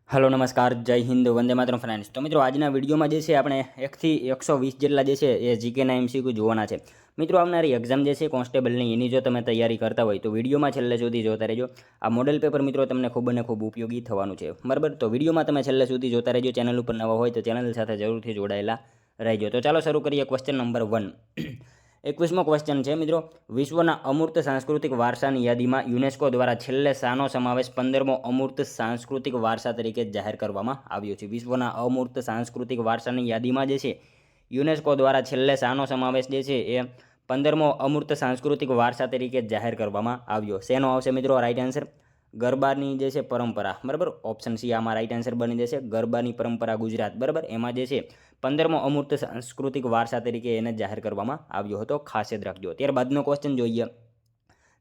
Hello नमस्कार जय Hind Vande Mataram friends. तो मित्रों आज वीडियो में આપણે 1 થી 120 જેટલા જે છે એ જીકેના એમસીક્યુ જોવાના છે। મિત્રો આવનારી એક્ઝામ જે છે કોન્સ્ટેબલની એની જો તમે તૈયારી કરતા હોય તો વિડીયોમાં છેલ્લે સુધી જોતા રહેજો। આ મોડેલ પેપર મિત્રો તમને ખૂબ અને ખૂબ ઉપયોગી થવાનું છે, બરાબર। તો વિડીયોમાં તમે છેલ્લે સુધી જોતા રહેજો। ચેનલ ઉપર નવા હોય તો ચેનલ સાથે જરૂરથી જોડાયેલા રહેજો। તો ચાલો શરૂ કરીએ। ક્વેશ્ચન નંબર 1 21મો ક્વેશ્ચન છે મિત્રો, વિશ્વના અમૂર્ત સાંસ્કૃતિક વારસાની યાદીમાં યુનેસ્કો દ્વારા છેલ્લે શાનો સમાવેશ 15મો અમૂર્ત સાંસ્કૃતિક વારસા તરીકે જાહેર કરવામાં આવ્યો છે। વિશ્વના અમૂર્ત સાંસ્કૃતિક વારસાની યાદીમાં જે છે યુનેસ્કો દ્વારા છેલ્લે શાનો સમાવેશ જે છે એ 15મો અમૂર્ત સાંસ્કૃતિક વારસા તરીકે જાહેર કરવામાં આવ્યો। શેનો આવશે મિત્રો રાઈટ આન્સર? ગરબાની જે છે પરંપરા, બરાબર। ઓપ્શન સી આમાં રાઈટ આન્સર બની જશે। ગરબાની પરંપરા ગુજરાત, બરાબર, એમાં જે છે 15મો અમૂર્ત સાંસ્કૃતિક વારસા તરીકે એને જાહેર કરવામાં આવ્યો હતો, ખાસ યાદ રાખજો। ત્યારબાદનો ક્વેશ્ચન જોઈએ।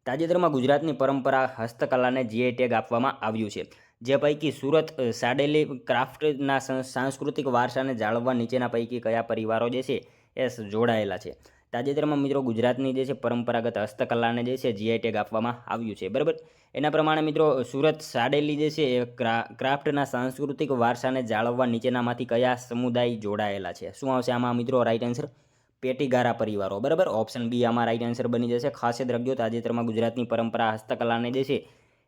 તાજેતરમાં ગુજરાતની પરંપરા હસ્તકલાને જીઆઈ ટેગ આપવામાં આવ્યું છે, જે પૈકી સુરત સાડેલી ક્રાફ્ટના સાંસ્કૃતિક વારસાને જાળવવા નીચેના પૈકી કયા પરિવારો જે છે એ જોડાયેલા છે? તાજેતરમાં મિત્રો ગુજરાતની જે છે પરંપરાગત હસ્તકલાને જે છે જીઆઈ ટેગ આપવામાં આવ્યું છે, બરાબર। એના પ્રમાણે મિત્રો સુરત સાડેલી જે છે એ ક્રાફ્ટના સાંસ્કૃતિક વારસાને જાળવવા નીચેનામાંથી કયા સમુદાય જોડાયેલા છે? શું આવશે આમાં મિત્રો રાઈટ આન્સર? પેટીગારા પરિવારો, બરાબર। ઓપ્શન બી આમાં રાઈટ આન્સર બની જશે। ખાસ યાદ રાખજો, તાજેતરમાં ગુજરાતની પરંપરા હસ્તકલાને જે છે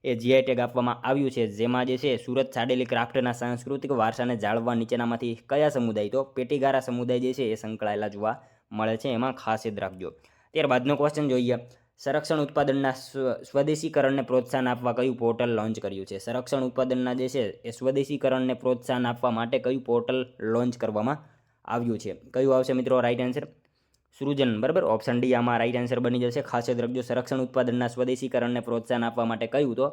એ જીઆઈ ટેગ આપવામાં આવ્યું છે, જેમાં જે છે સુરત સાડેલી ક્રાફ્ટના સાંસ્કૃતિક વારસાને જાળવવા નીચેનામાંથી કયા સમુદાય? તો પેટીગારા સમુદાય જે છે એ સંકળાયેલા જોવા મળે છે, એમાં ખાસ યાદ રાખજો। ત્યારબાદનો ક્વેશ્ચન જોઈએ। સંરક્ષણ ઉત્પાદનના સ્વદેશીકરણને પ્રોત્સાહન આપવા કયું પોર્ટલ લોન્ચ કર્યું છે? સંરક્ષણ ઉત્પાદનના જે છે એ સ્વદેશીકરણને પ્રોત્સાહન આપવા માટે કયું પોર્ટલ લોન્ચ કરવામાં આવ્યું છે? કયું આવશે મિત્રો રાઈટ આન્સર? સૃજન, બરાબર। ઓપ્શન ડી આમાં રાઈટ આન્સર બની જશે। ખાસ યાદ રાખજો, સંરક્ષણ ઉત્પાદનના સ્વદેશીકરણને પ્રોત્સાહન આપવા માટે કયું? તો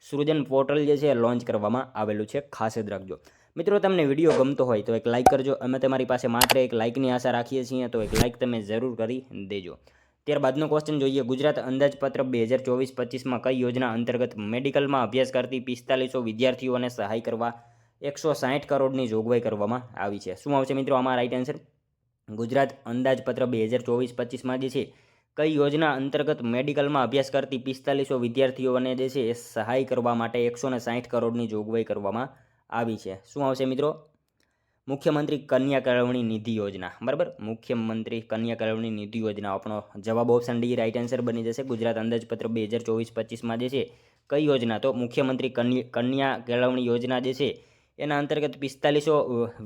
સૃજન પોર્ટલ જે છે લોન્ચ કરવામાં આવેલું છે, ખાસ યાદ રાખજો। મિત્રો તમને વિડીયો ગમતો હોય તો એક લાઇક કરજો। અમે તમારી પાસે માત્ર એક લાઇકની આશા રાખીએ છીએ, તો એક લાઇક તમે જરૂર કરી દેજો। ત્યારબાદનો ક્વેશ્ચન જોઈએ। ગુજરાત અંદાજપત્ર 2024-25માં કઈ યોજના અંતર્ગત મેડિકલમાં અભ્યાસ કરતી 4500 વિદ્યાર્થીઓને સહાય કરવા 160 કરોડની જોગવાઈ કરવામાં આવી છે? શું આવશે મિત્રો આમાં રાઈટ આન્સર? ગુજરાત અંદાજપત્ર 2024-25માં જે છે કઈ યોજના અંતર્ગત મેડિકલમાં અભ્યાસ કરતી 4500 વિદ્યાર્થીઓને જે છે એ સહાય કરવા માટે 160 કરોડની જોગવાઈ કરવામાં આવી છે? શું આવશે મિત્રો? મુખ્યમંત્રી કન્યા કેળવણી નિધિ યોજના, બરાબર। મુખ્યમંત્રી કન્યા કેળવણી નિધિ યોજના આપણો જવાબ ઓપ્શન ડી રાઈટ આન્સર બની જશે। ગુજરાત અંદાજપત્ર 2024-25માં જે છે કઈ યોજના? તો મુખ્યમંત્રી કન્યા કેળવણી યોજના જે છે એના અંતર્ગત 4500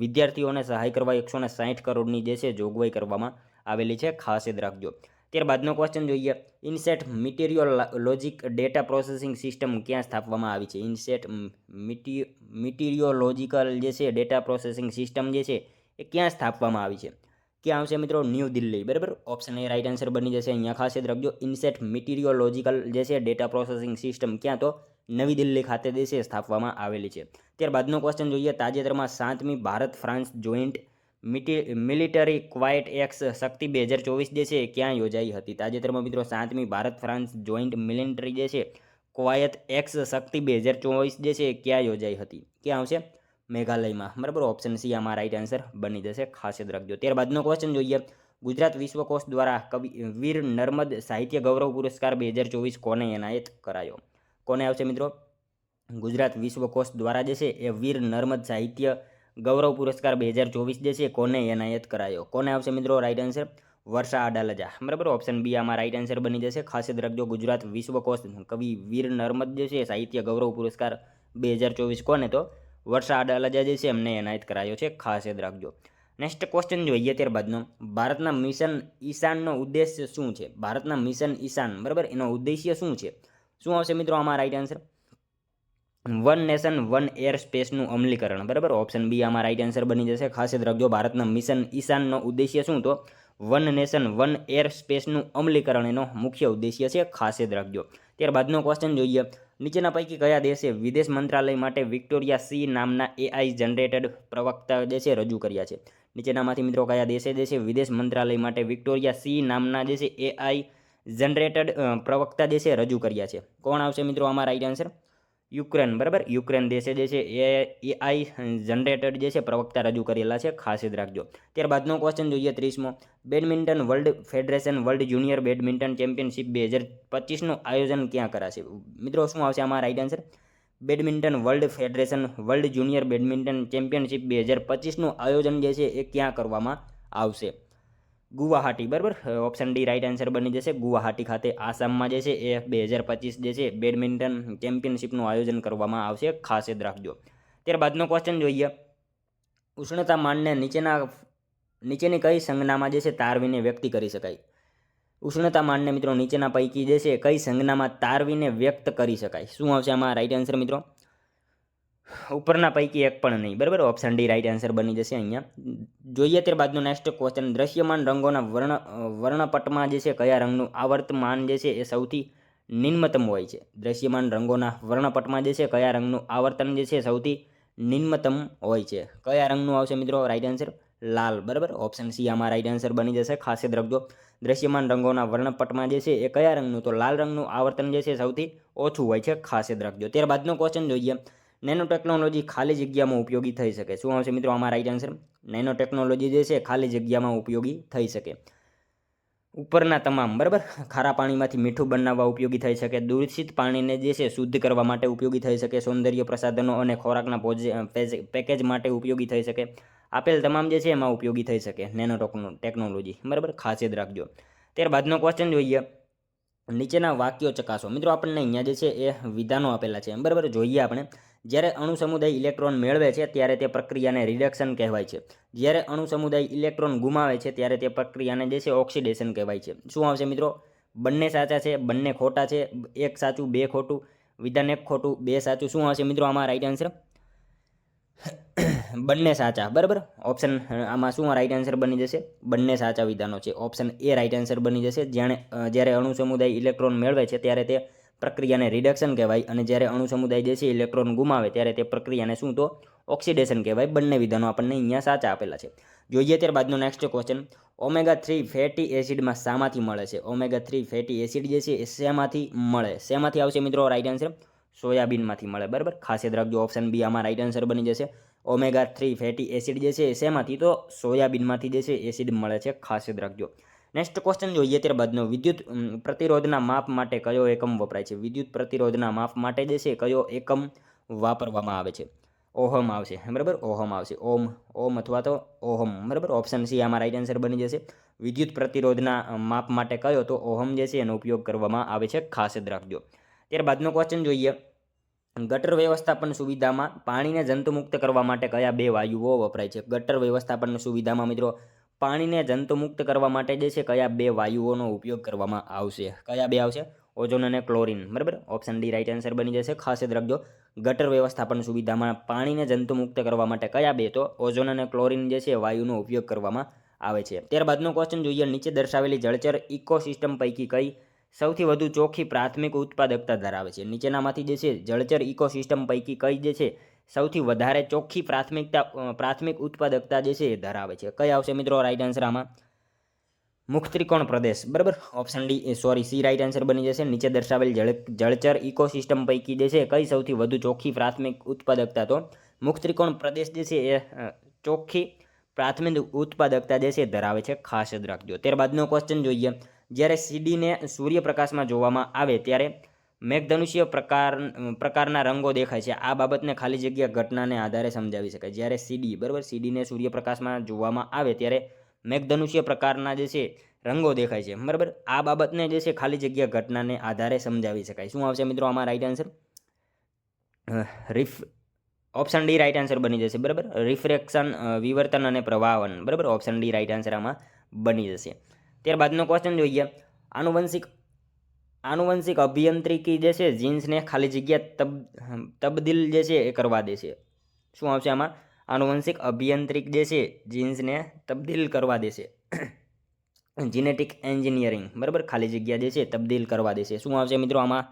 વિદ્યાર્થીઓને સહાય કરવા 160 કરોડની જે છે જોગવાઈ કરવામાં આવેલી છે, ખાસ યાદ રાખજો। ત્યારબાદનો ક્વેશ્ચન જોઈએ। ઇનસેટ મિટીરિયોલોજિક ડેટા પ્રોસેસિંગ સિસ્ટમ ક્યાં સ્થાપવામાં આવી છે? ઇનસેટ મિટીરિયોલોજિકલ જે છે ડેટા પ્રોસેસિંગ સિસ્ટમ જે છે એ ક્યાં સ્થાપવામાં આવી છે? ક્યાં આવશે મિત્રો? ન્યૂ દિલ્હી, બરાબર। ઓપ્શન એ રાઈટ આન્સર બની જશે। અહીંયા ખાસ યાદ રાખજો, ઇનસેટ મિટીરિયોલોજિકલ જે છે ડેટા પ્રોસેસિંગ સિસ્ટમ ક્યાં? તો નવી દિલ્હી ખાતે જે છે સ્થાપવામાં આવેલી છે। ત્યારબાદનો ક્વેશ્ચન જોઈએ। તાજેતરમાં 7મી ભારત ફ્રાન્સ જોઈન્ટ મિલિટરી ક્વાયટ એક્સ શક્તિ 2024 જે છે ક્યાં યોજાઈ હતી? તાજેતરમાં મિત્રો 7મી ભારત ફ્રાન્સ જોઈન્ટ મિલિટરી જે છે ક્વાયત એક્સ શક્તિ 2024 જે છે ક્યાં યોજાઈ હતી? ક્યાં આવશે? મેઘાલયમાં, બરાબર। ઓપ્શન સી આમાં રાઈટ આન્સર બની જશે, ખાસ યાદ રાખજો। ત્યારબાદનો ક્વેશ્ચન જોઈએ। ગુજરાત વિશ્વકોશ દ્વારા કવિ વીર નર્મદ સાહિત્ય ગૌરવ પુરસ્કાર 2024 કોને એનાયત કરાયો? કોને આવશે મિત્રો? ગુજરાત વિશ્વકોશ દ્વારા જે છે એ વીર નર્મદ સાહિત્ય ગૌરવ પુરસ્કાર 2024 જે છે કોને એનાયત કરાયો? કોને આવશે મિત્રો રાઈટ આન્સર? વર્ષા અડાલજા, બરાબર। ઓપ્શન બી આમાં રાઈટ આન્સર બની જશે। ખાસ યાદ રાખજો, ગુજરાત વિશ્વકોશ કવિ વીર નર્મદ જે છે સાહિત્ય ગૌરવ પુરસ્કાર 2024 કોને? તો વર્ષા અડાલજા જે છે એમને એનાયત કરાયો છે, ખાસ યાદ રાખજો। નેક્સ્ટ ક્વેશ્ચન જોઈએ ત્યારબાદનો। ભારતના મિશન ઈશાનનો ઉદ્દેશ્ય શું છે? ભારતના મિશન ઈશાન, બરાબર, એનો ઉદ્દેશ્ય શું છે? શું આવશે મિત્રો આમાં right answer? One nation one air સ્પેસનું અમલીકરણ, બરાબર। ઓપ્શન બી આમાં રાઈટ આન્સર બની જશે। ખાસ યાદ રાખજો, ભારતના મિશન ઈશાનનો ઉદ્દેશ્ય શું? તો વન નેશન વન એર સ્પેસનું અમલીકરણ એનો મુખ્ય ઉદ્દેશ્ય છે, ખાસ યાદ રાખજો। ત્યારબાદનો ક્વેશ્ચન જોઈએ। નીચેના પૈકી કયા દેશે વિદેશ મંત્રાલય માટે વિક્ટોરિયા સી નામના એઆઈ જનરેટેડ પ્રવક્તા જે છે રજૂ કર્યા છે? નીચેનામાંથી મિત્રો કયા દેશે જે છે વિદેશ મંત્રાલય માટે વિક્ટોરિયા સી નામના જે છે એઆઈ જનરેટેડ પ્રવક્તા જે છે રજૂ કર્યા છે? કોણ આવશે મિત્રો આમાં રાઈટ આન્સર? યુક્રેન, બરાબર। યુક્રેન દેશે જે છે એઆઈ જનરેટેડ જે છે પ્રવક્તા રજૂ કરેલા છે, ખાસ યાદ રાખજો। ત્યારબાદનો ક્વેશ્ચન જોઈએ 30મો। Badminton world federation world junior badminton championship 2025નું આયોજન ક્યાં કરાશે? મિત્રો શું આવશે આમાં right answer? Badminton world federation world junior badminton championship 2025નું આયોજન જે છે એ ક્યાં કરવામાં આવશે? ગુવાહાટી, બરાબર. ઓપ્શન ડી રાઇટ આન્સર બની જશે. ગુવાહાટી ખાતે આસામમાં જે છે એ 2025 જે છે બેડમિન્ટન ચેમ્પિયનશિપનું આયોજન કરવામાં આવશે, ખાસ યાદ રાખજો. ત્યારબાદનો ક્વેશ્ચન જોઈએ. ઉષ્ણતામાનને નીચેની કઈ સંજ્ઞામાં જે છે તારવીને વ્યક્ત કરી શકાય? ઉષ્ણતામાનને મિત્રો નીચેના પૈકી જે છે કઈ સંજ્ઞામાં તારવીને વ્યક્ત કરી શકાય? શું આવશે આમાં રાઇટ આન્સર મિત્રો? ઉપરના પૈકી એક પણ નહીં, બરાબર. ઓપ્શન ડી રાઇટ આન્સર બની જશે અહીંયા. જોઈએ ત્યારબાદનો નેક્સ્ટ ક્વેશ્ચન. દ્રશ્યમાન રંગોના વર્ણપટમાં જે છે કયા રંગનું આવર્તમાન જે છે એ સૌથી નિમ્નતમ હોય છે? દ્રશ્યમાન રંગોના વર્ણપટમાં જે છે કયા રંગનું આવર્તન જે છે સૌથી નિમ્નતમ હોય છે? કયા રંગનું આવશે મિત્રો રાઇટ આન્સર? લાલ, બરાબર. ઓપ્શન સી આમાં રાઇટ આન્સર બની જશે, ખાસ યાદ રાખજો. દ્રશ્યમાન રંગોના વર્ણપટમાં જે છે એ કયા રંગનું? તો લાલ રંગનું આવર્તન જે છે સૌથી ઓછું હોય છે, ખાસ યાદ રાખજો. ત્યારબાદનો ક્વેશ્ચન જોઈએ. નેનો ટેકનોલોજી ખાલી જગ્યામાં ઉપયોગી થઈ શકે? શું આવશે મિત્રો આમાં રાઇટ આન્સર? નેનો ટેકનોલોજી જે છે ખાલી જગ્યામાં ઉપયોગી થઈ શકે. ઉપરના તમામ, બરાબર. ખારા પાણીમાંથી મીઠું બનાવવા ઉપયોગી થઈ શકે, દૂષિત પાણીને જે છે શુદ્ધ કરવા માટે ઉપયોગી થઈ શકે, સૌંદર્ય પ્રસાધનો અને ખોરાકના પેકેજ માટે ઉપયોગી થઈ શકે. આપેલ તમામ જે છે એમાં ઉપયોગી થઈ શકે નેનો ટેકનોલોજી, બરાબર. ખાસ યાદ રાખજો. ત્યારબાદનો ક્વેશ્ચન જોઈએ. નીચેના વાક્યો ચકાસો. મિત્રો આપણને અહીંયા જે છે એ વિધાનો આપેલા છે, બરાબર. જોઈએ આપણે. જ્યારે અણુ સમુદાય ઇલેક્ટ્રોન મેળવે છે ત્યારે તે પ્રક્રિયાને રિડક્શન કહેવાય છે. જ્યારે અણુ સમુદાય ઇલેક્ટ્રોન ગુમાવે છે ત્યારે તે પ્રક્રિયાને જે છે ઓક્સિડેશન કહેવાય છે. શું આવશે મિત્રો? બંને સાચા છે, બંને ખોટા છે, એક સાચું બે ખોટું, વિધાન એક ખોટું બે સાચું. શું આવશે મિત્રો આમાં રાઇટ આન્સર? બંને સાચા, બરાબર. ઓપ્શન આમાં શું રાઇટ આન્સર બની જશે? બંને સાચા વિધાનો છે. ઓપ્શન એ રાઇટ આન્સર બની જશે. જ્યારે અણુ સમુદાય ઇલેક્ટ્રોન મેળવે છે ત્યારે તે પ્રક્રિયાને રિડક્શન કહેવાય, અને જ્યારે અણુ સમુદાય જે છે ઇલેક્ટ્રોન ગુમાવે ત્યારે તે પ્રક્રિયાને શું? તો ઓક્સિડેશન કહેવાય. બંને વિધાનો આપણને અહીંયા સાચા આપેલા છે. જોઈએ ત્યારબાદનો નેક્સ્ટ ક્વેશ્ચન. ઓમેગા 3 ફેટી એસિડમાં શામાંથી મળે છે? ઓમેગા 3 ફેટી એસિડ જે છે એ શેમાંથી મળે? શેમાંથી આવશે મિત્રો રાઇટ આન્સર? સોયાબીનમાંથી મળે, બરાબર. ખાસ યાદ રાખજો. ઓપ્શન બી આમાં રાઇટ આન્સર બની જશે. ઓમેગા 3 ફેટી એસિડ જે છે શેમાંથી? તો સોયાબીનમાંથી જે છે એસિડ મળે છે, ખાસ યાદ રાખજો. નેક્સ્ટ ક્વેશ્ચન જોઈએ ત્યારબાદનો. વિદ્યુત પ્રતિરોધના માપ માટે કયો એકમ વપરાય છે? વિદ્યુત પ્રતિરોધના માપ માટે જે છે કયો એકમ વાપરવામાં આવે છે? ઓહમ આવશે, બરાબર. ઓહમ આવશે. ઓમ અથવા તો ઓહમ, બરાબર. ઓપ્શન સી આમાં રાઇટ આન્સર બની જશે. વિદ્યુત પ્રતિરોધના માપ માટે કયો? તો ઓહમ જે છે એનો ઉપયોગ કરવામાં આવે છે, ખાસ યાદ રાખજો. ત્યારબાદનો ક્વેશ્ચન જોઈએ. ગટર વ્યવસ્થાપન સુવિધામાં પાણીને જંતુમુક્ત કરવા માટે કયા બે વાયુઓ વપરાય છે? ગટર વ્યવસ્થાપન સુવિધામાં મિત્રો પાણીને જંતુમુક્ત કરવા માટે જે છે કયા બે વાયુઓનો ઉપયોગ કરવામાં આવશે? કયા બે આવશે? ઓઝોન અને ક્લોરિન, બરાબર. ઓપ્શન ડી રાઇટ આન્સર બની જશે, ખાસ યાદ રાખજો. ગટર વ્યવસ્થાપન સુવિધામાં પાણીને જંતુમુક્ત કરવા માટે કયા બે? તો ઓઝોન અને ક્લોરિન જે છે વાયુનો ઉપયોગ કરવામાં આવે છે. ત્યારબાદનો ક્વેશ્ચન જોઈએ. નીચે દર્શાવેલી જળચર ઇકોસિસ્ટમ પૈકી કઈ સૌથી વધુ ચોખ્ખી પ્રાથમિક ઉત્પાદકતા ધરાવે છે? નીચેનામાંથી જે છે જળચર ઇકોસિસ્ટમ પૈકી કઈ જે છે સૌથી વધારે ચોખ્ખી પ્રાથમિક ઉત્પાદકતા જે છે એ ધરાવે છે? કઈ આવશે મિત્રો રાઇટ આન્સર આમાં? મુખ ત્રિકોણ પ્રદેશ, બરાબર. Option D C right answer બની જશે. નીચે દર્શાવેલ જળચર ઇકોસિસ્ટમ પૈકી જે છે કઈ સૌથી વધુ ચોખ્ખી પ્રાથમિક ઉત્પાદકતા? તો મુખ ત્રિકોણ પ્રદેશ જે છે એ ચોખ્ખી પ્રાથમિક ઉત્પાદકતા જે છે ધરાવે છે, ખાસ યાદ રાખજો. ત્યારબાદનો ક્વેશ્ચન જોઈએ. જ્યારે સીડીને સૂર્યપ્રકાશમાં જોવામાં આવે ત્યારે મેઘધનુષ્ય પ્રકારના રંગો દેખાય છે. આ બાબતને ખાલી જગ્યા ઘટનાને આધારે સમજાવી શકાય. જ્યારે સીડી, બરાબર, સીડીને સૂર્યપ્રકાશમાં જોવામાં આવે ત્યારે મેઘધનુષ્ય પ્રકારના જે છે રંગો દેખાય છે, બરાબર. આ બાબતને જે છે ખાલી જગ્યા ઘટનાને આધારે સમજાવી શકાય. શું આવશે મિત્રો આમાં right answer? Option D right answer બની જશે, બરાબર. રિફ્રેક્શન, વિવર્તન અને પ્રવાહન, બરાબર. ઓપ્શન ડી રાઇટ આન્સર આમાં બની જશે. ત્યારબાદનો ક્વેશ્ચન જોઈએ. આનુવંશિક અભિયંત્રિકી જે છે જીન્સને ખાલી જગ્યા તબદીલ જે છે એ કરવા દે છે. શું આવશે આમાં? આનુવંશિક અભિયંત્રિક જે છે જીન્સને તબદીલ કરવા દેશે. જીનેટિક એન્જિનિયરિંગ, બરાબર. ખાલી જગ્યા જે છે તબદીલ કરવા દેશે. શું આવશે મિત્રો આમાં?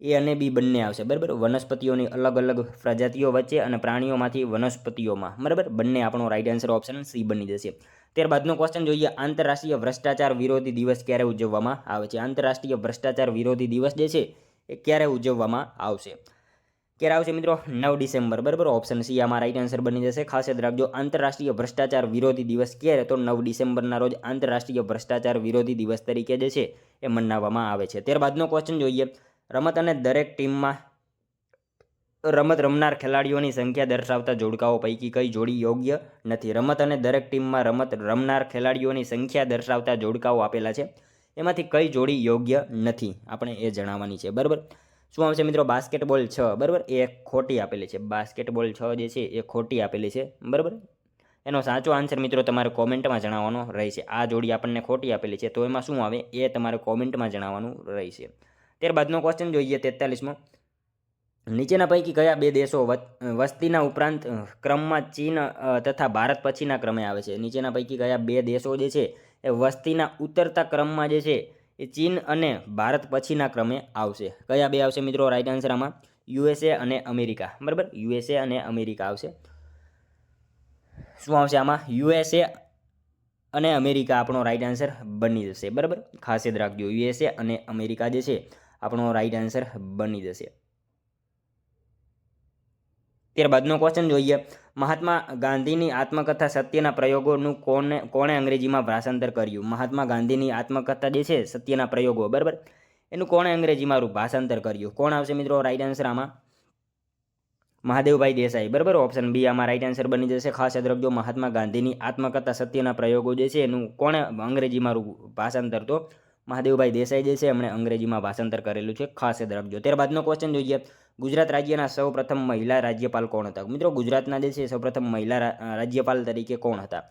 એ અને બી બંને આવશે, બરાબર. વનસ્પતિઓની અલગ અલગ પ્રજાતિઓ વચ્ચે અને પ્રાણીઓમાંથી વનસ્પતિઓમાં, બરાબર. બંને આપણો રાઇટ આન્સર ઓપ્શન સી બની જશે. ત્યારબાદનો ક્વેશ્ચન જોઈએ. આંતરરાષ્ટ્રીય ભ્રષ્ટાચાર વિરોધી દિવસ ક્યારે ઉજવવામાં આવે છે? આંતરરાષ્ટ્રીય ભ્રષ્ટાચાર વિરોધી દિવસ જે છે એ ક્યારે ઉજવવામાં આવશે? ક્યારે આવશે મિત્રો? 9 ડિસેમ્બર, બરાબર. ઓપ્શન સી આમાં રાઇટ આન્સર બની જશે, ખાસ યાદ રાખજો. આંતરરાષ્ટ્રીય ભ્રષ્ટાચાર વિરોધી દિવસ ક્યારે? તો 9 ડિસેમ્બરના રોજ આંતરરાષ્ટ્રીય ભ્રષ્ટાચાર વિરોધી દિવસ તરીકે જે છે એ મનાવવામાં આવે છે. ત્યારબાદનો ક્વેશ્ચન જોઈએ. રમત અને દરેક ટીમમાં રમત રમનાર ખેલાડીઓની સંખ્યા દર્શાવતા જોડકાઓ પૈકી કઈ જોડી યોગ્ય નથી? રમત અને દરેક ટીમમાં રમત રમનાર ખેલાડીઓની સંખ્યા દર્શાવતા જોડકાઓ આપેલા છે, એમાંથી કઈ જોડી યોગ્ય નથી આપણે એ જણાવવાની છે, બરાબર. શું આવશે મિત્રો? બાસ્કેટબોલ 6, બરાબર, એ ખોટી આપેલી છે. બાસ્કેટબોલ 6 જે છે એ ખોટી આપેલી છે, બરાબર. એનો સાચો આન્સર મિત્રો તમારે કોમેન્ટમાં જણાવવાનો રહેશે. આ જોડી આપણને ખોટી આપેલી છે, તો એમાં શું આવે એ તમારે કોમેન્ટમાં જણાવવાનું રહેશે. ત્યારબાદનો ક્વેશ્ચન જોઈએ 43મો. નીચેના પૈકી કયા બે દેશો વસ્તીના ઉપરાંત ક્રમમાં ચીન તથા ભારત પછીના ક્રમે આવે છે? નીચેના પૈકી કયા બે દેશો જે છે એ વસ્તીના ઉતરતા ક્રમમાં જે છે એ ચીન અને ભારત પછીના ક્રમે આવશે? કયા બે આવશે મિત્રો રાઈટ આન્સર આમાં? USA અને અમેરિકા, બરાબર. USA અને અમેરિકા આવશે. શું આવશે આમાં? USA અને અમેરિકા આપણો રાઈટ આન્સર બની જશે, બરાબર. ખાસ યાદ રાખજો, USA અને અમેરિકા જે છે આપણો રાઈટ આન્સર બની જશે. ત્યારબાદનો ક્વેશ્ચન જોઈએ. મહાત્મા ગાંધીની આત્મકથા સત્યના પ્રયોગોનું કોણે અંગ્રેજીમાં ભાષાંતર કર્યું? મહાત્મા ગાંધીની આત્મકથા જે છે સત્યના પ્રયોગો, બરાબર, એનું કોણે અંગ્રેજીમાં ભાષાંતર કર્યું? કોણ આવશે મિત્રો રાઈટ આન્સર આમાં? મહાદેવભાઈ દેસાઈ, બરાબર. ઓપ્શન બી આમાં રાઈટ આન્સર બની જશે. ખાસ યાદ રાખજો, મહાત્મા ગાંધીની આત્મકથા સત્યના પ્રયોગો જે છે એનું કોણે અંગ્રેજીમાં ભાષાંતર? તો મહાદેવભાઈ દેસાઈ જે છે એમણે અંગ્રેજીમાં ભાષાંતર કરેલું છે, ખાસ યાદ રાખજો. ત્યારબાદનો ક્વેશ્ચન જોઈએ. ગુજરાત રાજ્યના સૌપ્રથમ મહિલા રાજ્યપાલ કોણ હતા? મિત્રો ગુજરાતના જે છે સૌપ્રથમ મહિલા રાજ્યપાલ તરીકે કોણ હતા?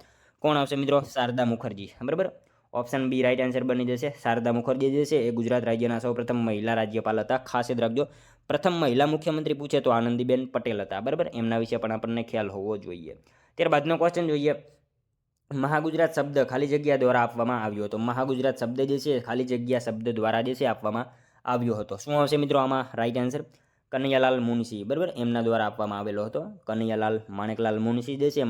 કોણ આવશે મિત્રો? શારદા મુખર્જી, બરાબર. ઓપ્શન બી રાઈટ આન્સર બની જશે. શારદા મુખર્જી જે છે એ ગુજરાત રાજ્યના સૌપ્રથમ મહિલા રાજ્યપાલ હતા, ખાસ યાદ રાખજો. પ્રથમ મહિલા મુખ્યમંત્રી પૂછે તો આનંદીબેન પટેલ હતા, બરાબર. એમના વિશે પણ આપણને ખ્યાલ હોવો જોઈએ. ત્યારબાદનો ક્વેશ્ચન જોઈએ. મહાગુજરાત શબ્દ ખાલી જગ્યા દ્વારા આપવામાં આવ્યો હતો. મહાગુજરાત શબ્દ જે છે ખાલી જગ્યા શબ્દ દ્વારા જે છે આપવામાં આવ્યો હતો. શું આવશે મિત્રો આમાં રાઈટ આન્સર? કનૈયાલાલ મુનશી, બરાબર, એમના દ્વારા આપવામાં આવેલો હતો. કનૈયાલાલ માણેકલાલ મુનશી જે છે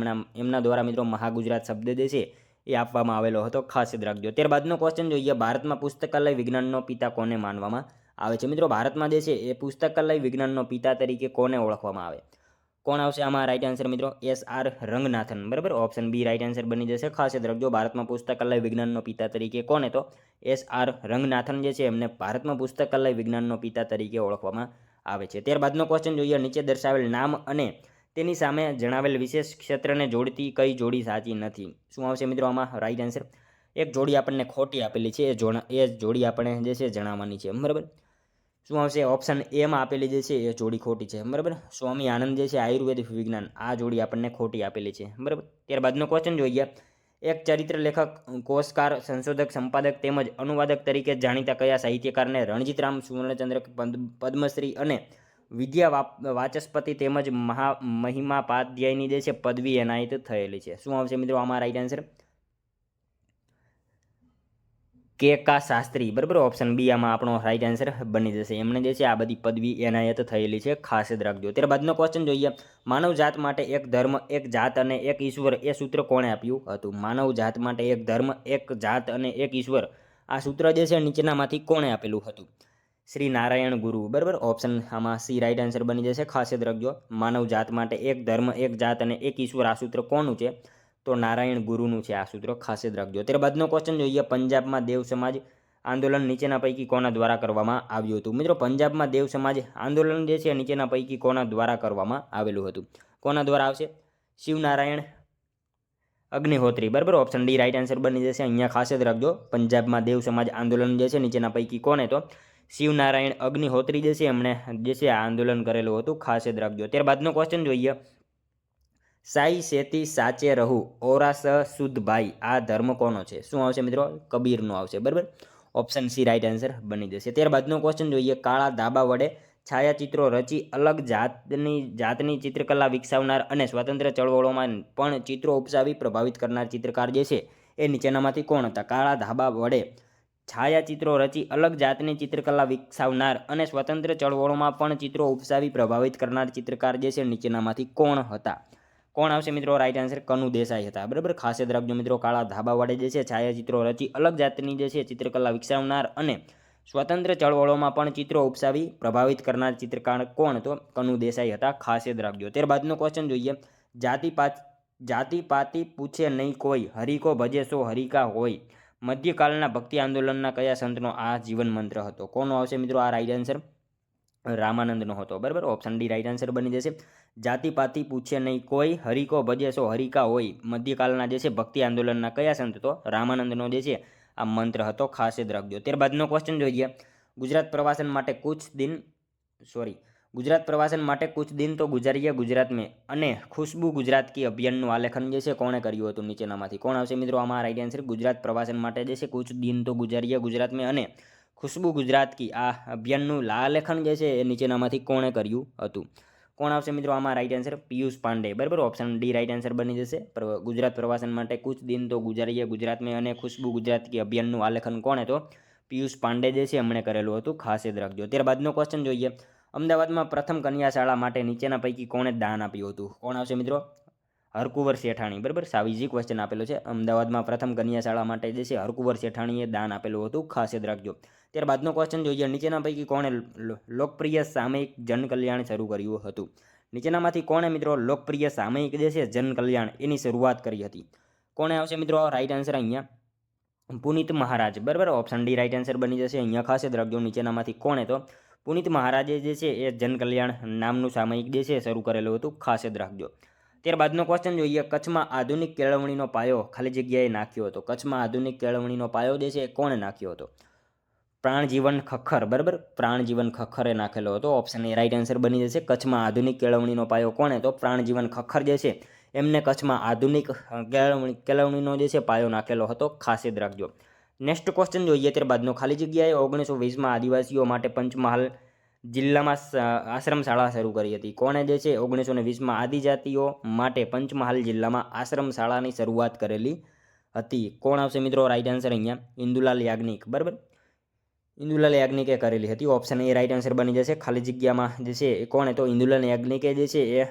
એમના દ્વારા મિત્રો મહાગુજરાત શબ્દ જે છે એ આપવામાં આવેલો હતો, ખાસ યાદ રાખજો. ત્યારબાદનો ક્વેશ્ચન જોઈએ. ભારતમાં પુસ્તકાલય વિજ્ઞાનનો પિતા કોને માનવામાં આવે છે? મિત્રો ભારતમાં જે છે એ પુસ્તકાલય વિજ્ઞાનનો પિતા તરીકે કોને ઓળખવામાં આવે? કોણ આવશે આમાં રાઈટ આન્સર મિત્રો? SR રંગનાથન, બરાબર. ઓપ્શન બી રાઈટ આન્સર બની જશે. ખાસ યાદ રાખજો, ભારતમાં પુસ્તકાલય વિજ્ઞાનનો પિતા તરીકે કોને? તો SR રંગનાથન જે છે એમને ભારતમાં પુસ્તકાલય વિજ્ઞાનનો પિતા તરીકે ઓળખવામાં આવે છે. ત્યારબાદનો ક્વેશ્ચન જોઈએ. નીચે દર્શાવેલ નામ અને તેની સામે જણાવેલ વિશેષ ક્ષેત્રને જોડતી કઈ જોડી સાચી નથી? શું આવશે મિત્રો આમાં રાઈટ આન્સર? એક જોડી આપણને ખોટી આપેલી છે, એ જોડી આપણે જે છે જણાવવાની છે, બરાબર. શું આવશે? ઓપ્શન એમાં આપેલી જે છે એ જોડી ખોટી છે, બરાબર. સ્વામી આનંદ જે છે આયુર્વેદિક વિજ્ઞાન, આ જોડી આપણને ખોટી આપેલી છે, બરાબર. ત્યારબાદનો ક્વેશ્ચન જોઈએ. એક ચરિત્ર લેખક, કોષકાર, સંશોધક, સંપાદક તેમજ અનુવાદક તરીકે જાણીતા કયા સાહિત્યકારને રણજીતરામ સુવર્ણચંદ્રક, પદ્મશ્રી અને વિદ્યા વાચસ્પતિ તેમજ મહિમાપાધ્યાયની જે છે પદવી એનાયત થયેલી છે? શું આવશે મિત્રો આમાં રાઈટ આન્સર? KK શાસ્ત્રી, બરાબર. ઓપ્શન બી આમાં આપણો રાઈટ આન્સર બની જશે. એમને જે છે આ બધી પદવી એનાયત થયેલી છે, ખાસ યાદ રાખજો. ત્યારબાદનો ક્વેશ્ચન જોઈએ. માનવ જાત માટે એક ધર્મ, એક જાત અને એક ઈશ્વર, એ સૂત્ર કોણે આપ્યું હતું? માનવ જાત માટે એક ધર્મ, એક જાત અને એક ઈશ્વર, આ સૂત્ર જે છે નીચેનામાંથી કોણે આપેલું હતું? શ્રી નારાયણ ગુરુ, બરાબર. ઓપ્શન આમાં સી રાઈટ આન્સર બની જશે. ખાસ યાદ રાખજો, માનવ જાત માટે એક ધર્મ, એક જાત અને એક ઈશ્વર, આ સૂત્ર કોનું છે? તો નારાયણ ગુરુનું છે આ સૂત્ર, ખાસ યાદ રાખજો. ત્યારબાદનો ક્વેશ્ચન જોઈએ. પંજાબમાં દેવ સમાજ આંદોલન નીચેના પૈકી કોના દ્વારા કરવામાં આવ્યું હતું? મિત્રો પંજાબમાં દેવ સમાજ આંદોલન જે છે નીચેના પૈકી કોના દ્વારા કરવામાં આવેલું હતું? કોના દ્વારા આવશે? શિવનારાયણ અગ્નિહોત્રી, બરાબર. ઓપ્શન ડી રાઈટ આન્સર બની જશે. અહીંયા ખાસ યાદ રાખજો, પંજાબમાં દેવ સમાજ આંદોલન જે છે નીચેના પૈકી કોને? તો શિવનારાયણ અગ્નિહોત્રી જે છે એમણે જે છે આ આંદોલન કરેલું હતું, ખાસ યાદ રાખજો. ત્યારબાદનો ક્વેશ્ચન જોઈએ. સાઈ સેતી સાચે રહું ઓરા શુદ્ધ ભાઈ, આ ધર્મ કોનો છે? શું આવશે મિત્રો? કબીરનો આવશે, બરાબર. ઓપ્શન સી રાઈટ આન્સર બની જશે. ત્યારબાદનો ક્વેશ્ચન જોઈએ. કાળા ધાબા વડે છાયાચિત્રો રચી અલગ જાતની ચિત્રકલા વિકસાવનાર અને સ્વતંત્ર ચળવળોમાં પણ ચિત્રો ઉપસાવી પ્રભાવિત કરનાર ચિત્રકાર જે છે એ નીચેનામાંથી કોણ હતા? કાળા ધાબા વડે છાયાચિત્રો રચી અલગ જાતની ચિત્રકલા વિકસાવનાર અને સ્વતંત્ર ચળવળોમાં પણ ચિત્રો ઉપસાવી પ્રભાવિત કરનાર ચિત્રકાર જે છે નીચેનામાંથી કોણ હતા? કોણ આવશે મિત્રો રાઈટ આન્સર? કનુ દેસાઈ હતા, બરાબર. ખાસ યાદ રાખજો મિત્રો, કાળા ધાબા વડે જે છે છાયાચિત્રો રચી અલગ જાતની જે છે ચિત્રકલા વિકસાવનાર અને સ્વતંત્ર ચળવળોમાં પણ ચિત્રો ઉપસાવી પ્રભાવિત કરનાર ચિત્રકાર કોણ? તો કનુ દેસાઈ હતા, ખાસ યાદ રાખજો. ત્યારબાદનો ક્વેશ્ચન જોઈએ. જાતિપાતિ પૂછે નહીં કોઈ, હરિકો ભજે સો હરિકા હોય, મધ્યકાલના ભક્તિ આંદોલનના કયા સંતનો આ જીવન મંત્ર હતો? કોનો આવશે મિત્રો આ રાઈટ આન્સર? રામાનંદનો હતો, બરાબર. ઓપ્શન ડી રાઈટ આન્સર બની જશે. જાતિ પાતિ પૂછે નહીં કોઈ, હરિકો ભજે સો હરિકા હોય, મધ્યકાલના જે છે ભક્તિ આંદોલનના કયા સંત? તો રામાનંદનો જે છે આ મંત્ર હતો, ખાસ યાદ રાખજો. ત્યારબાદનો ક્વેશ્ચન જોઈએ. ગુજરાત પ્રવાસન માટે કુછ દિન તો ગુજારીએ ગુજરાત મેં અને ખુશ્બુ ગુજરાત કી અભિયાનનું આલેખન જે છે કોણે કર્યું હતું? નીચેનામાંથી કોણ આવશે મિત્રો આમાં રાઈટ આન્સર? ગુજરાત પ્રવાસન માટે જે છે કુછ દિન તો ગુજારીએ ગુજરાત મેં અને ખુશ્બુ ગુજરાત કી આ અભિયાનનું આલેખન જે છે એ નીચેનામાંથી કોણે કર્યું હતું? કોણ આવશે મિત્રો આમાં રાઈટ આન્સર? પિયુષ પાંડે, બરાબર. ઓપ્શન ડી રાઈટ આન્સર બની જશે. ગુજરાત પ્રવાસન માટે કુછ દિન તો ગુજારીએ ગુજરાત મેં અને ખુશ્બુ ગુજરાત કી અભિયાનનું આલેખન કોણે? તો પિયુષ પાંડે જે છે એમણે કરેલું હતું, ખાસ યાદ રાખજો. ત્યારબાદનો ક્વેશ્ચન જોઈએ. અમદાવાદમાં પ્રથમ કન્યા શાળા માટે નીચેના પૈકી કોણે દાન આપ્યું હતું? કોણ આવશે મિત્રો? હરકુંવર શેઠાણી, બરાબર. સાવીજી ક્વેશ્ચન આપેલો છે. અમદાવાદમાં પ્રથમ કન્યા શાળા માટે જે છે હરકુંવર શેઠાણીએ દાન આપેલું હતું, ખાસ યાદ રાખજો. ત્યારબાદનો ક્વેશ્ચન જોઈએ. નીચેના પૈકી કોણે લોકપ્રિય સામયિક જનકલ્યાણ શરૂ કર્યું હતું? નીચેનામાંથી કોણે મિત્રો લોકપ્રિય સામયિક જે છે જનકલ્યાણ એની શરૂઆત કરી હતી? કોણે આવશે મિત્રો રાઈટ આન્સર? અહીંયા પુનિત મહારાજ, બરાબર. ઓપ્શન ડી રાઈટ આન્સર બની જશે. અહીંયા ખાસ યાદ રાખજો નીચેનામાંથી કોણે? તો પુનિત મહારાજે જે છે એ જનકલ્યાણ નામનું સામયિક જે છે શરૂ કરેલું હતું, ખાસ યાદ રાખજો. ત્યારબાદનો ક્વેશ્ચન જોઈએ. કચ્છમાં આધુનિક કેળવણીનો પાયો ખાલી જગ્યાએ નાખ્યો હતો. કચ્છમાં આધુનિક કેળવણીનો પાયો જે છે કોણે નાખ્યો હતો? પ્રાણજીવન ખખ્ખર, બરાબર. પ્રાણજીવન ખખ્ખરે નાખેલો હતો. ઓપ્શન એ રાઈટ આન્સર બની જશે. કચ્છમાં આધુનિક કેળવણીનો પાયો કોણે? તો પ્રાણજીવન ખખ્ખર જે છે એમને કચ્છમાં આધુનિક કેળવણીનો જે છે પાયો નાખેલો હતો, ખાસ યાદ રાખજો. નેક્સ્ટ ક્વેશ્ચન જોઈએ. ત્યારબાદનો ખાલી જગ્યાએ 1920માં આદિવાસીઓ માટે પંચમહાલ જિલ્લામાં આશ્રમ શાળા શરૂ કરી હતી. કોણે જે છે 1920માં આદિજાતિઓ માટે પંચમહાલ જિલ્લામાં આશ્રમ શાળાની શરૂઆત કરેલી હતી? કોણ આવશે મિત્રો રાઈટ આન્સર? અહીંયા ઇન્દુલાલ યાજ્ઞિક, બરાબર. ઇન્દુલાલ યાજ્ઞિકે કરેલી હતી. ઓપ્શન એ રાઈટ આન્સર બની જશે. ખાલી જગ્યામાં જે છે એ કોણે? તો ઇન્દુલાલ યાજ્ઞિકે જે છે એ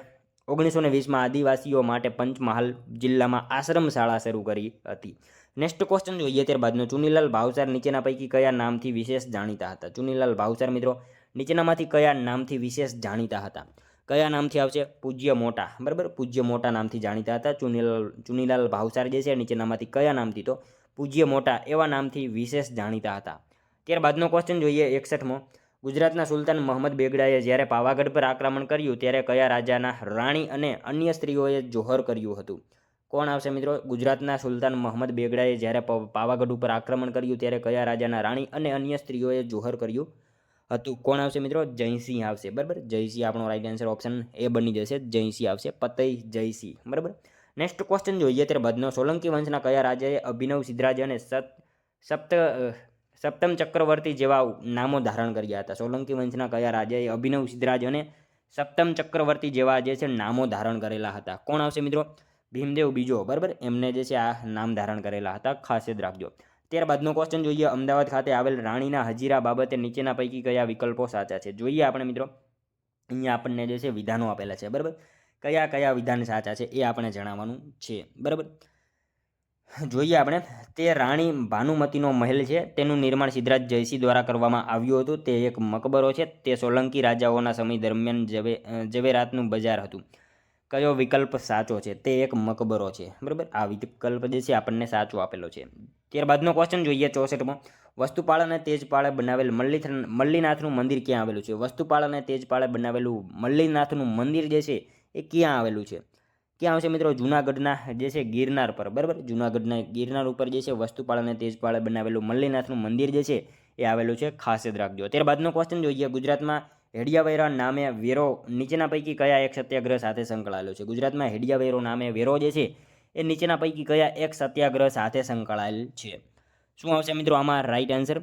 1920માં આદિવાસીઓ માટે પંચમહાલ જિલ્લામાં આશ્રમ શાળા શરૂ કરી હતી. નેક્સ્ટ ક્વેશ્ચન જોઈએ. ત્યારબાદનો ચુનીલાલ ભાવસાર નીચેના પૈકી કયા નામથી વિશેષ જાણીતા હતા? ચુનીલાલ ભાવસાર મિત્રો નીચેનામાંથી કયા નામથી વિશેષ જાણીતા હતા? કયા નામથી આવશે? પૂજ્ય મોટા, બરાબર. પૂજ્ય મોટા નામથી જાણીતા હતા ચુનીલાલ ભાવસાર જે છે નીચેનામાંથી કયા નામથી? તો પૂજ્ય મોટા એવા નામથી વિશેષ જાણીતા હતા. ત્યારબાદનો ક્વેશ્ચન જોઈએ. 61મો. ગુજરાતના સુલતાન મહમદ બેગડાએ જ્યારે પાવાગઢ પર આક્રમણ કર્યું ત્યારે કયા રાજાના રાણી અને અન્ય સ્ત્રીઓએ જોહર કર્યું હતું? કોણ આવશે મિત્રો? ગુજરાતના સુલતાન મહમદ બેગડાએ જ્યારે પાવાગઢ ઉપર આક્રમણ કર્યું ત્યારે કયા રાજાના રાણી અને અન્ય સ્ત્રીઓએ જોહર કર્યું હતું? કોણ આવશે મિત્રો? જયસિંહ આવશે, બરાબર. જયસિંહ આપણો રાઈટ આન્સર ઓપ્શન એ બની જશે. જયસિંહ આવશે. પતઈ જયસિંહ, બરાબર. નેક્સ્ટ ક્વેશ્ચન જોઈએ. ત્યારબાદનો સોલંકી વંશના કયા રાજાએ અભિનવ સિદ્ધરાજ અને સપ્તમ ચક્રવર્તી જેવા નામો ધારણ કર્યા હતા? સોલંકી વંશના કયા રાજાએ અભિનવ સિદ્ધરાજ અને સપ્તમ ચક્રવર્તી જેવા જે છે નામો ધારણ કરેલા હતા? કોણ આવશે મિત્રો? ભીમદેવ બીજો, બરાબર. એમને જે છે આ નામ ધારણ કરેલા હતા, ખાસ યાદ રાખજો. ત્યારબાદનો ક્વેશ્ચન જોઈએ. અમદાવાદ ખાતે આવેલ રાણીના હજીરા બાબતે નીચેના પૈકી કયા વિકલ્પો સાચા છે? જોઈએ આપણે મિત્રો. અહીંયા આપણને જે છે વિધાનો આપેલા છે, બરાબર. કયા કયા વિધાન સાચા છે એ આપણે જણાવવાનું છે, બરાબર. જોઈએ આપણે. તે રાણી ભાનુમતીનો મહેલ છે, તેનું નિર્માણ સિદ્ધરાજ જયસિંહ દ્વારા કરવામાં આવ્યું હતું. તે એક મકબરો છે. તે સોલંકી રાજાઓના સમય દરમિયાન ઝવેરાતનું બજાર હતું. કયો વિકલ્પ સાચો છે? તે એક મકબરો છે, બરાબર. આ વિકલ્પ જે છે આપણને સાચો આપેલો છે. ત્યારબાદનો ક્વેશ્ચન જોઈએ. 64મો. વસ્તુપાળ અને તેજપાળે બનાવેલ મલ્લીનાથનું મંદિર ક્યાં આવેલું છે? વસ્તુપાળ અને તેજપાળે બનાવેલું મલ્લીનાથનું મંદિર જે છે એ ક્યાં આવેલું છે? ક્યાં આવશે મિત્રો? જૂનાગઢના જે છે ગિરનાર પર, બરાબર. જૂનાગઢના ગિરનાર ઉપર જે છે વસ્તુપાળ અને તેજપાળે બનાવેલું મલ્લીનાથનું મંદિર જે છે એ આવેલું છે, ખાસ યાદ રાખજો. ત્યારબાદનો ક્વેશ્ચન જોઈએ. ગુજરાતમાં હેડિયાવેરા નામે વેરો નીચેના પૈકી કયા એક સત્યાગ્રહ સાથે સંકળાયેલો છે? ગુજરાતમાં હેડિયાવેરો નામે વેરો જે છે એ નીચેના પૈકી કયા એક સત્યાગ્રહ સાથે સંકળાયેલ છે? શું આવશે મિત્રો આમાં રાઈટ આન્સર?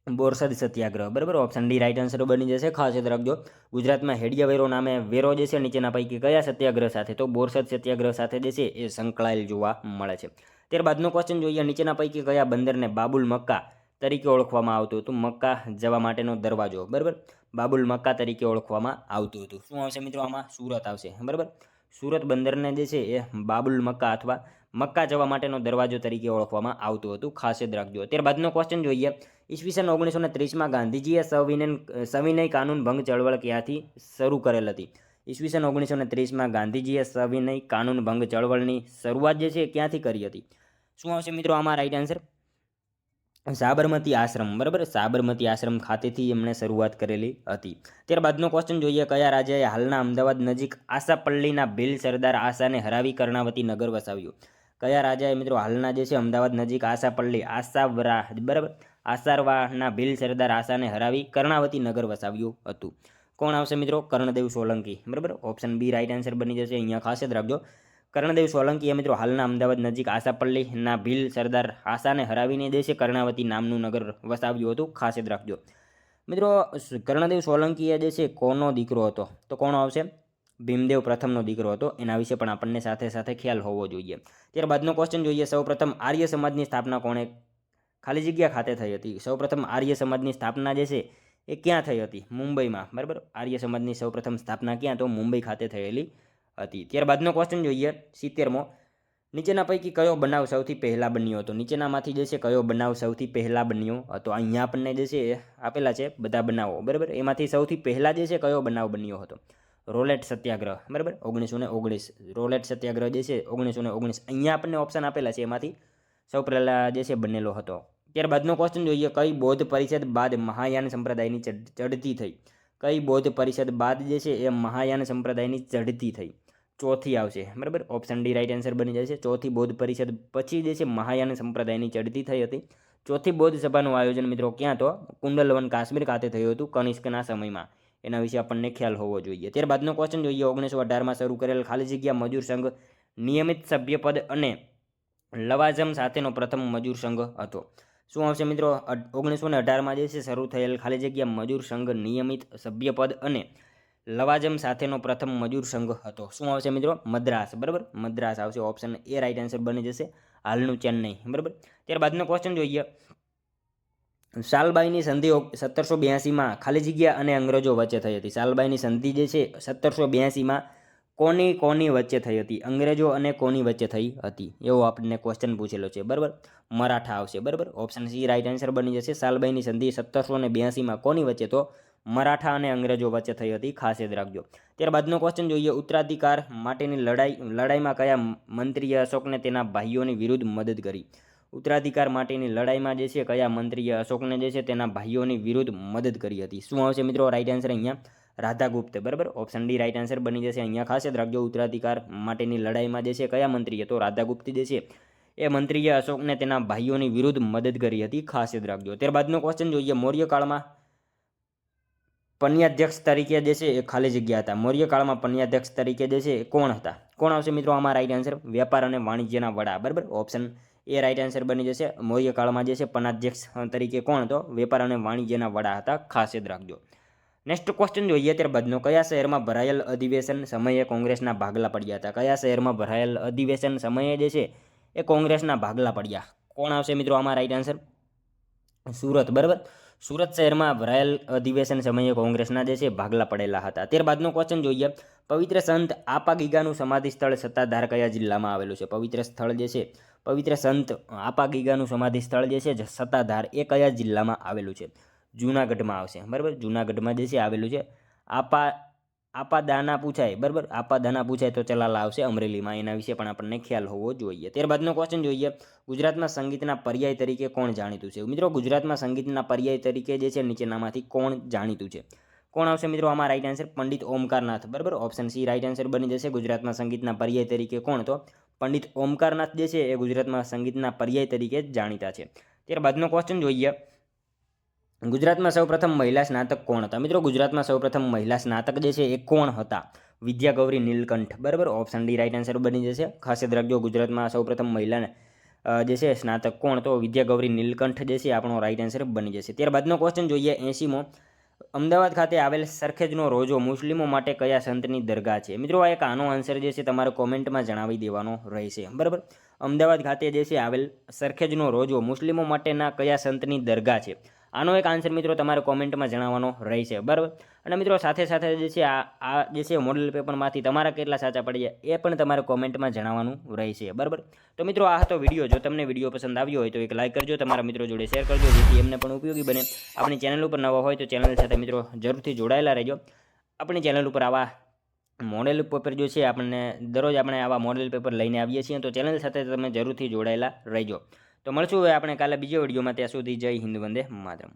બોરસદ સત્યાગ્રહ, બરાબર. ઓપ્શન ડી રાઈટ આન્સર બની જશે, ખાસ યાદ રાખજો. ગુજરાતમાં હેડિયાવેરો નામે વેરો જે છે નીચેના પૈકી કયા સત્યાગ્રહ સાથે? તો બોરસદ સત્યાગ્રહ સાથે જે છે એ સંકળાયેલ જોવા મળે છે. ત્યારબાદનો ક્વેશ્ચન જોઈએ. નીચેના પૈકી કયા બંદરને બાબુલ મક્કા તરીકે ઓળખવામાં આવતું હતું? મક્કા જવા માટેનો દરવાજો, બરાબર. બાબુલ મક્કા તરીકે ઓળખવામાં આવતું હતું. શું આવશે મિત્રો આમાં? સુરત આવશે, બરાબર. સુરત બંદરને જે છે એ બાબુલ મક્કા અથવા મક્કા જવા માટેનો દરવાજો તરીકે ઓળખવામાં આવતું હતું, ખાસ યાદ રાખજો. ત્યારબાદનો ક્વેશ્ચન જોઈએ. ઈસવીસન 1930માં ગાંધીજીએ સવિનય કાનૂન ભંગ ચળવળ ક્યાંથી શરૂ કરેલ હતી? ઈસવીસન 1930માં ગાંધીજીએ સવિનય કાનૂન ભંગ ચળવળની શરૂઆત જે છે ક્યાંથી કરી હતી? શું આવશે મિત્રો આમાં રાઈટ આન્સર? સાબરમતી આશ્રમ, બરાબર, સાબરમતી આશ્રમ ખાતેથી એમણે શરૂઆત કરેલી હતી. ત્યારબાદનો ક્વેશ્ચન જોઈએ, કયા રાજાએ હાલના અમદાવાદ નજીક આશાપલ્લીના ભીલ સરદાર આશાને હરાવી કર્ણાવતી નગર વસાવ્યું? કયા રાજાએ મિત્રો હાલના જે છે અમદાવાદ નજીક આશાપલ્લી આશાવરા, બરાબર, આસારવાના ભીલ સરદાર આશાને હરાવી કર્ણાવતી નગર વસાવ્યું હતું? કોણ આવશે મિત્રો? કર્ણદેવ સોલંકી, બરાબર. ઓપ્શન બી રાઈટ આન્સર બની જશે. અહીંયા ખાસ યાદ રાખજો, કર્ણદેવ સોલંકીએ મિત્રો હાલના અમદાવાદ નજીક આશાપલ્લીના ભીલ સરદાર આશાને હરાવીને જે છે કર્ણાવતી નામનું નગર વસાવ્યું હતું. ખાસ યાદ રાખજો મિત્રો. કર્ણદેવ સોલંકીએ જે છે કોનો દીકરો હતો? તો કોણ આવશે? ભીમદેવ પ્રથમનો દીકરો હતો. એના વિશે પણ આપણને સાથે સાથે ખ્યાલ હોવો જોઈએ. ત્યારબાદનો ક્વેશ્ચન જોઈએ, સૌપ્રથમ આર્ય સમાજની સ્થાપના કોણે ખાલી જગ્યા ખાતે થઈ હતી? સૌપ્રથમ આર્ય સમાજની સ્થાપના જે છે એ ક્યાં થઈ હતી? મુંબઈમાં, બરાબર. આર્ય સમાજની સૌપ્રથમ સ્થાપના ક્યાં? તો મુંબઈ ખાતે થયેલી હતી. ત્યારબાદનો ક્વેશ્ચન જોઈએ 70મો, નીચેના પૈકી કયો બનાવ સૌથી પહેલાં બન્યો હતો? નીચેનામાંથી જે છે કયો બનાવ સૌથી પહેલાં બન્યો હતો? અહીંયા આપણને જે છે આપેલા છે બધા બનાવો, બરાબર. એમાંથી સૌથી પહેલાં જે છે કયો બનાવ બન્યો હતો? રોલેટ સત્યાગ્રહ, બરાબર, 1919. રોલેટ સત્યાગ્રહ જે છે 1919. અહીંયા આપણને ઓપ્શન આપેલા છે, એમાંથી સૌ પહેલાં જે છે બનેલો હતો. ત્યારબાદનો ક્વેશ્ચન જોઈએ, કઈ બૌદ્ધ પરિષદ બાદ મહાયાન સંપ્રદાયની ચડતી થઈ? કઈ બૌદ્ધ પરિષદ બાદ જે છે એ મહાયાન સંપ્રદાયની ચડતી થઈ? ચોથી આવશે, બરાબર. ઓપ્શન ડી રાઈટ આન્સર બની જશે. ચોથી બૌદ્ધ પરિષદ પછી જે છે મહાયાન સંપ્રદાયની ચડતી થઈ હતી. ચોથી બૌદ્ધ સભાનું આયોજન મિત્રો ક્યાં? તો કુંડલવન કાશ્મીર ખાતે થયું હતું કનિષ્કના સમયમાં. એના વિશે આપણને ખ્યાલ હોવો જોઈએ. ત્યારબાદનો ક્વેશ્ચન જોઈએ, 1918માં શરૂ કરેલ ખાલી જગ્યા મજૂર સંઘ નિયમિત સભ્યપદ અને લવાજમ સાથેનો પ્રથમ મજૂર સંઘ હતો? શું આવશે મિત્રો? 1918માં જે છે શરૂ થયેલ ખાલી જગ્યા મજૂર સંઘ નિયમિત સભ્યપદ અને લવાજમ સાથેનો પ્રથમ મજૂર સંઘ હતો. શું આવશે મિત્રો? મદ્રાસ, બરાબર. મદ્રાસ આવશે. ઓપ્શન એ રાઈટ આન્સર બની જશે. હાલનું ચેન્નઈ, બરાબર. ત્યારબાદનો ક્વેશ્ચન જોઈએ, સાલબાઈની સંધિ 1782માં ખાલી જગ્યા અને અંગ્રેજો વચ્ચે થઈ હતી. સાલબાઈની સંધિ જે છે 1782માં કોની વચ્ચે થઈ હતી? અંગ્રેજો અને કોની વચ્ચે થઈ હતી? એવો આપણને ક્વેશ્ચન પૂછેલો છે, બરાબર. મરાઠા આવશે, બરાબર. ઓપ્શન સી રાઈટ આન્સર બની જશે. સાલબાઈની સંધિ 1782માં કોની વચ્ચે? તો મરાઠા અને અંગ્રેજો વચ્ચે થઈ હતી. ખાસ યાદ રાખજો. ત્યારબાદનો ક્વેશ્ચન જોઈએ, ઉત્તરાધિકાર માટેની લડાઈમાં કયા મંત્રીએ અશોકને તેના ભાઈઓની વિરુદ્ધ મદદ કરી? ઉત્તરાધિકાર માટેની લડાઈમાં જે છે કયા મંત્રીએ અશોકને જે છે તેના ભાઈઓની વિરુદ્ધ મદદ કરી હતી? શું આવશે મિત્રો? રાઈટ આન્સર અહીંયા રાધાગુપ્ત, બરાબર. ઓપ્શન ડી રાઈટ આન્સર બની જશે. અહીંયા ખાસ યાદ રાખજો, ઉત્તરાધિકાર માટેની લડાઈમાં જે છે કયા મંત્રીએ? તો રાધાગુપ્ત જે છે એ મંત્રીએ અશોકને તેના ભાઈઓની વિરુદ્ધ મદદ કરી હતી. ખાસ યાદ રાખજો. ત્યારબાદનો ક્વેશ્ચન જોઈએ, મૌર્યકાળમાં પન્યાધ્યક્ષ તરીકે જે છે એ ખાલી જગ્યા હતા. મૌર્યકાળમાં પન્યાધ્યક્ષ તરીકે જે છે એ કોણ હતા? કોણ આવશે મિત્રો આમાં રાઈટ આન્સર? વેપાર અને વાણિજ્યના વડા, બરાબર. ઓપ્શન એ રાઈટ આન્સર બની જશે. મૌર્યકાળમાં જે છે પન્યાધ્યક્ષ તરીકે કોણ હતો? વેપાર અને વાણિજ્યના વડા હતા. ખાસ યાદ રાખજો. નેક્સ્ટ ક્વેશ્ચન જોઈએ, ત્યારબાદનો, કયા શહેરમાં ભરાયેલ અધિવેશન સમયે કોંગ્રેસના ભાગલા પડ્યા હતા? કયા શહેરમાં ભરાયેલ અધિવેશન સમયે જે છે એ કોંગ્રેસના ભાગલા પડ્યા? કોણ આવશે મિત્રો આમાં રાઈટ આન્સર? સુરત, બરાબર. સુરત શહેરમાં ભરાયેલ અધિવેશન સમયે કોંગ્રેસના જે છે ભાગલા પડેલા હતા. ત્યારબાદનો ક્વેશ્ચન જોઈએ, પવિત્ર સંત આપા ગીગાનું સમાધિ સ્થળ સત્તાધાર કયા જિલ્લામાં આવેલું છે? પવિત્ર સ્થળ જે છે, પવિત્ર સંત આપા ગીગાનું સમાધિ સ્થળ જે છે સત્તાધાર, એ કયા જિલ્લામાં આવેલું છે? જૂનાગઢમાં આવશે, બરાબર. જૂનાગઢમાં જે છે આવેલું છે. આપાદાના પૂછાય, બરાબર. આપાદાના પૂછાય તો ચલાલા આવશે અમરેલીમાં. એના વિશે પણ આપણને ખ્યાલ હોવો જોઈએ. ત્યારબાદનો ક્વેશ્ચન જોઈએ, ગુજરાતમાં સંગીતના પર્યાય તરીકે કોણ જાણીતું છે? મિત્રો ગુજરાતમાં સંગીતના પર્યાય તરીકે જે છે નીચેનામાંથી કોણ જાણીતું છે? કોણ આવશે મિત્રો આમાં રાઈટ આન્સર? પંડિત ઓમકારનાથ, બરાબર. ઓપ્શન સી રાઈટ આન્સર બની જશે. ગુજરાતમાં સંગીતના પર્યાય તરીકે કોણ? તો પંડિત ઓમકારનાથ જે છે એ ગુજરાતમાં સંગીતના પર્યાય તરીકે જાણીતા છે. ત્યારબાદનો ક્વેશ્ચન જોઈએ, ગુજરાતમાં સૌપ્રથમ મહિલા સ્નાતક કોણ હતા? મિત્રો ગુજરાતમાં સૌપ્રથમ મહિલા સ્નાતક જે છે એ કોણ હતા? વિદ્યા ગૌરી નીલકંઠ, બરાબર. ઓપ્શન ડી રાઈટ આન્સર બની જશે. ખાસ યાદ રાખજો, ગુજરાતમાં સૌપ્રથમ મહિલા જે છે સ્નાતક કોણ? તો વિદ્યા ગૌરી નીલકંઠ જે છે આપણો રાઈટ આન્સર બની જશે. ત્યારબાદનો ક્વેશ્ચન જોઈએ, 80મો, અમદાવાદ ખાતે આવેલ સરખેજનો રોજો મુસ્લિમો માટે કયા સંતની દરગાહ છે? મિત્રો આ એક આનો આન્સર જે છે તમારે કોમેન્ટમાં જણાવી દેવાનો રહેશે, બરાબર. અમદાવાદ ખાતે જે છે આવેલ સરખેજનો રોજો મુસ્લિમો માટેના કયા સંતની દરગાહ છે? આનો એક આન્સર મિત્રો તમારે કોમેન્ટમાં જણાવવાનો રહેશે, બરાબર. અને મિત્રો સાથે સાથે જે છે આ જે છે મોડેલ પેપરમાંથી તમારા કેટલા સાચા પડ્યા એ પણ તમારે કોમેન્ટમાં જણાવવાનું રહેશે, બરાબર. તો મિત્રો આ હતો વિડીયો. જો તમને વિડીયો પસંદ આવ્યો હોય તો એક લાઇક કરજો, તમારા મિત્રો જોડે શેર કરજો, જેથી એમને પણ ઉપયોગી બને. આપણી ચેનલ ઉપર નવા હોય તો ચેનલ સાથે મિત્રો જરૂરથી જોડાયેલા રહેજો. આપણી ચેનલ ઉપર આવા મોડેલ પેપર જો છે આપણને દરરોજ આપણે આવા મોડેલ પેપર લઈને આવીએ છીએ, તો ચેનલ સાથે તમે જરૂરથી જોડાયેલા રહેજો. તો મળશું હવે આપણે કાલે બીજા વિડીયોમાં. ત્યાં સુધી જય હિન્દ, વંદે માતરમ.